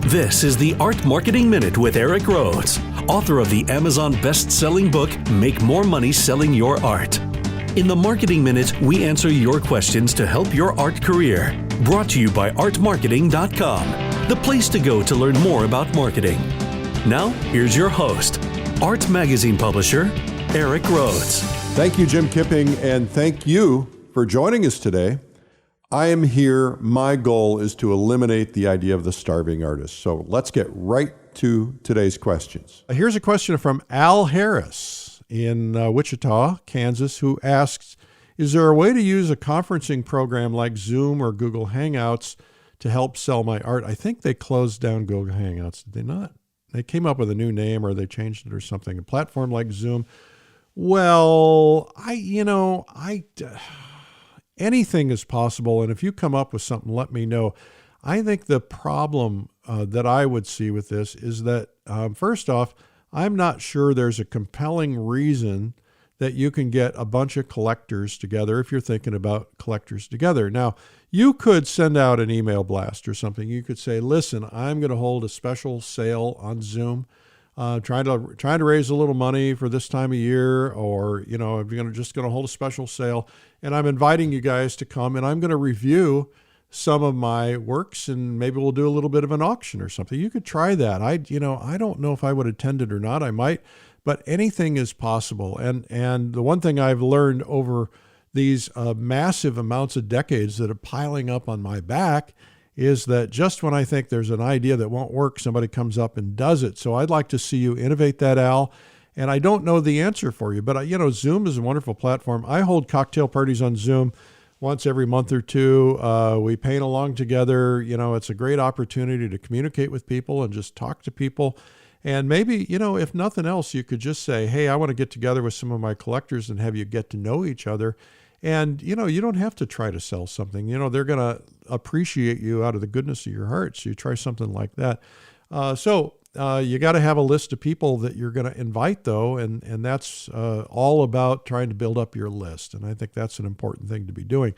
This is the Art Marketing Minute with Eric Rhodes, author of the Amazon best-selling book, Make More Money Selling Your Art. In the Marketing Minute, we answer your questions to help your art career. Brought to you by artmarketing.com, the place to go to learn more about marketing. Now, here's your host, Art Magazine publisher, Eric Rhodes. Thank you, Jim Kipping, and thank you for joining us today. I am here. My goal is to eliminate the idea of the starving artist. So let's get right to today's questions. Here's a question from Al Harris in Wichita, Kansas, who asks, is there a way to use a conferencing program like Zoom or Google Hangouts to help sell my art? I think they closed down Google Hangouts, did they not? They came up with a new name or they changed it or something. A platform like Zoom. Well, anything is possible, and if you come up with something, let me know. I think the problem that I would see with this is that, first off, I'm not sure there's a compelling reason that you can get a bunch of collectors together if you're thinking about collectors together. Now, you could send out an email blast or something. You could say, listen, I'm going to hold a special sale on Zoom, trying to raise a little money for this time of year, or, I'm just going to hold a special sale. And I'm inviting you guys to come, and I'm going to review some of my works, and maybe we'll do a little bit of an auction or something. You could try that. I don't know if I would attend it or not. I might, but anything is possible. And the one thing I've learned over these massive amounts of decades that are piling up on my back is that just when I think there's an idea that won't work, somebody comes up and does it. So I'd like to see you innovate that, Al. And I don't know the answer for you, but Zoom is a wonderful platform. I hold cocktail parties on Zoom once every month or two. We paint along together. It's a great opportunity to communicate with people and just talk to people. And maybe, if nothing else, you could just say, hey, I want to get together with some of my collectors and have you get to know each other. And, you don't have to try to sell something. They're going to appreciate you out of the goodness of your heart. So you try something like that. You got to have a list of people that you're going to invite, though, and that's all about trying to build up your list. And I think that's an important thing to be doing.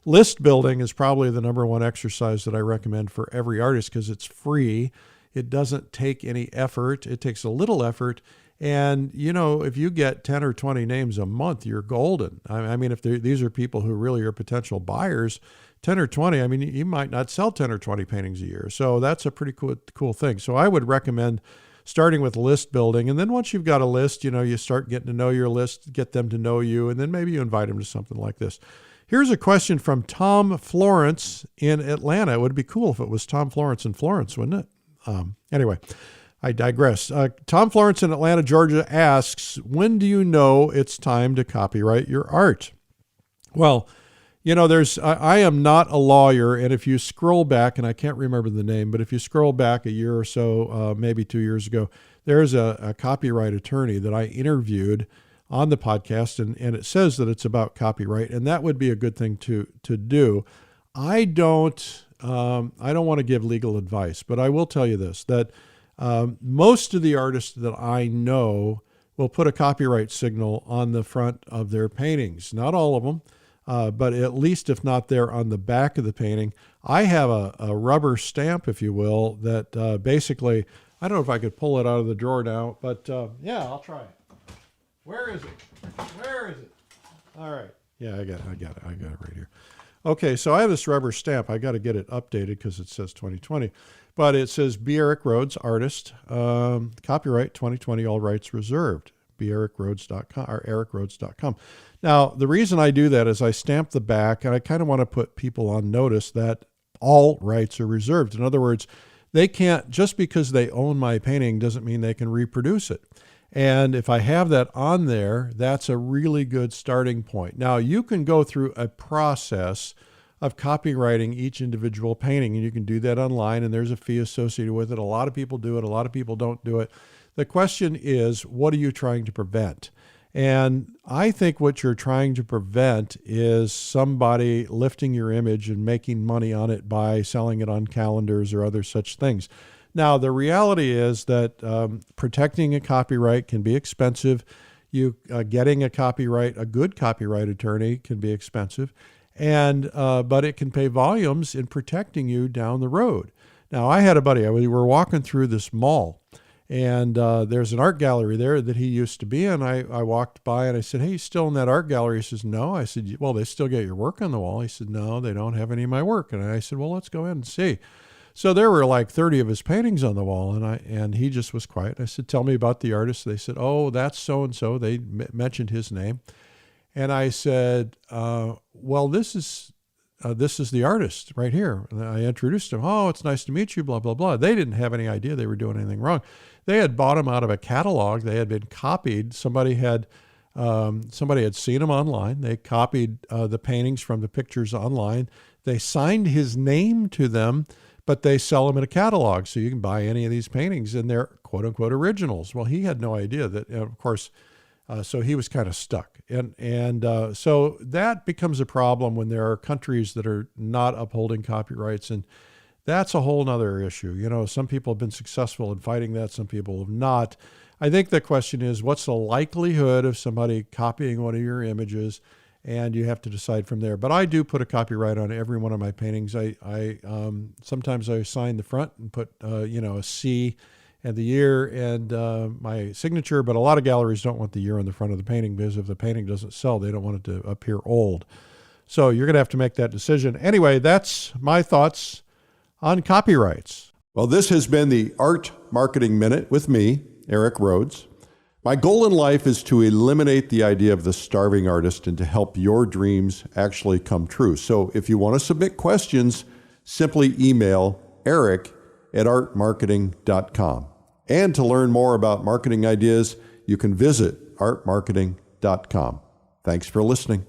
List building is probably the number one exercise that I recommend for every artist because it's free. It doesn't take any effort. It takes a little effort. And, if you get 10 or 20 names a month, you're golden. I mean, if these are people who really are potential buyers, 10 or 20, you might not sell 10 or 20 paintings a year. So that's a pretty cool thing. So I would recommend starting with list building. And then once you've got a list, you start getting to know your list, get them to know you, and then maybe you invite them to something like this. Here's a question from Tom Florence in Atlanta. It would be cool if it was Tom Florence in Florence, wouldn't it? Anyway, I digress. Tom Florence in Atlanta, Georgia asks, when do you know it's time to copyright your art? Well, I am not a lawyer, and if you scroll back, and I can't remember the name, but if you scroll back a year or so, maybe 2 years ago, there's a copyright attorney that I interviewed on the podcast, and it says that it's about copyright, and that would be a good thing to do. I don't want to give legal advice, but I will tell you this, that most of the artists that I know will put a copyright signal on the front of their paintings. Not all of them. But at least if not there on the back of the painting, I have a rubber stamp, if you will, that basically, I don't know if I could pull it out of the drawer now, but yeah, I'll try it. Where is it? All right. Yeah, I got it right here. Okay, so I have this rubber stamp. I got to get it updated because it says 2020. But it says, be Eric Rhodes, artist, copyright 2020, all rights reserved. BeEricRhodes.com or EricRhodes.com. Now, the reason I do that is I stamp the back, and I kind of want to put people on notice that all rights are reserved. In other words, they can't, just because they own my painting doesn't mean they can reproduce it. And if I have that on there, that's a really good starting point. Now, you can go through a process of copyrighting each individual painting, and you can do that online, and there's a fee associated with it. A lot of people do it. A lot of people don't do it. The question is, what are you trying to prevent? And I think what you're trying to prevent is somebody lifting your image and making money on it by selling it on calendars or other such things. Now, the reality is that protecting a copyright can be expensive. Getting a good copyright attorney can be expensive, but it can pay volumes in protecting you down the road. Now, I had a buddy. We were walking through this mall, and there's an art gallery there that he used to be in. I walked by and I said, "Hey, you still in that art gallery?" He says, "No." I said, "Well, they still get your work on the wall." He said, "No, they don't have any of my work." And I said, "Well, let's go in and see." So there were like 30 of his paintings on the wall, and he just was quiet. I said, "Tell me about the artist." They said, "Oh, that's so-and-so." They mentioned his name. And I said, "Well, this is the artist right here." And I introduced him. "Oh, it's nice to meet you, blah, blah, blah." They didn't have any idea they were doing anything wrong. They had bought him out of a catalog. They had been copied. Somebody had seen him online. They copied the paintings from the pictures online. They signed his name to them, but they sell them in a catalog. So you can buy any of these paintings, and they're quote unquote originals. Well, he had no idea that, of course, so he was kind of stuck. And so that becomes a problem when there are countries that are not upholding copyrights. And that's a whole nother issue. You know, some people have been successful in fighting that. Some people have not. I think the question is, what's the likelihood of somebody copying one of your images? And you have to decide from there. But I do put a copyright on every one of my paintings. I sometimes I sign the front and put, a C and the year and my signature, but a lot of galleries don't want the year on the front of the painting because if the painting doesn't sell, they don't want it to appear old. So you're going to have to make that decision. Anyway, that's my thoughts on copyrights. Well, this has been the Art Marketing Minute with me, Eric Rhodes. My goal in life is to eliminate the idea of the starving artist and to help your dreams actually come true. So if you want to submit questions, simply email eric@artmarketing.com. And to learn more about marketing ideas, you can visit artmarketing.com. Thanks for listening.